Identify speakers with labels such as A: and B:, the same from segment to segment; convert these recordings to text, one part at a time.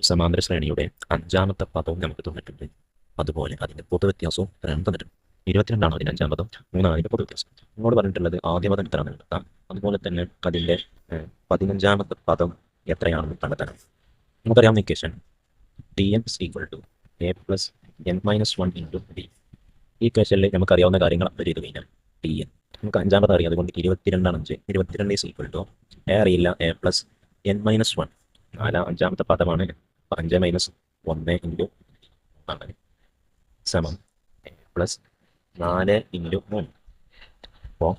A: സമാന്തര ശ്രേണിയുടെ അഞ്ചാമത്തെ പദവും നമുക്ക് തന്നിട്ടുണ്ട്. അതുപോലെ അതിൻ്റെ പൊതുവ്യത്യാസവും തന്നിട്ടുണ്ട്. 22 അതിൻ്റെ അഞ്ചാം പദം, 3 അതിൻ്റെ പൊതുവ്യത്യാസം. നിങ്ങളോട് പറഞ്ഞിട്ടുള്ളത് ആദ്യ പദം എത്രയാണെന്ന് കണ്ടെത്താം. അതുപോലെ തന്നെ അതിൻ്റെ 15ാമത്തെ പദം എത്രയാണെന്ന് കണ്ടെത്താം. നമുക്കറിയാവുന്ന equation Tn = a + n-1 × d. ഈ ഇക്വേഷനിൽ നമുക്കറിയാവുന്ന കാര്യങ്ങൾ അപ്ലൈ ചെയ്ത് കഴിഞ്ഞാൽ Tn നമുക്ക് അഞ്ചാമത് അറിയാം. അതുകൊണ്ട് 22 ആണ് 5. 22 = a അറിയില്ല, a + n-1. അഞ്ചാമത്തെ പദമാണ് 5 - 1 × ആണ് സമം a + 4 × 3. അപ്പോൾ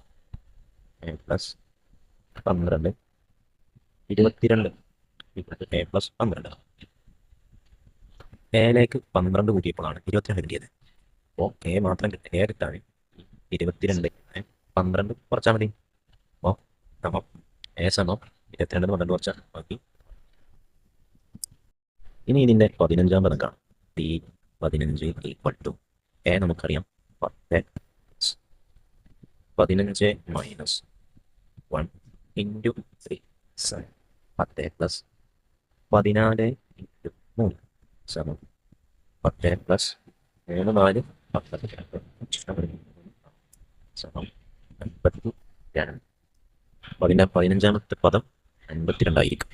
A: a + 12 22 a + 12. എയിലേക്ക് 12 കൂട്ടിയപ്പോഴാണ് 22 കിട്ടിയത്. അപ്പോൾ എ മാത്രം എ കിട്ടാൻ 22 12 കുറച്ചാൽ മതി. അപ്പോൾ സമം എ സമം 22 12 കുറച്ചാൽ ബാക്കി. ഇനി ഇതിൻ്റെ 15ാം പദം കാണാം. T15 = എ നമുക്കറിയാം 10 15 - 1 × 3 10 + 14 × 3 സമം 10 + 3 4 12 സമം 52. അപ്പോൾ അതിൻ്റെ 15ാമത്തെ പദം 52 ആയിരിക്കും.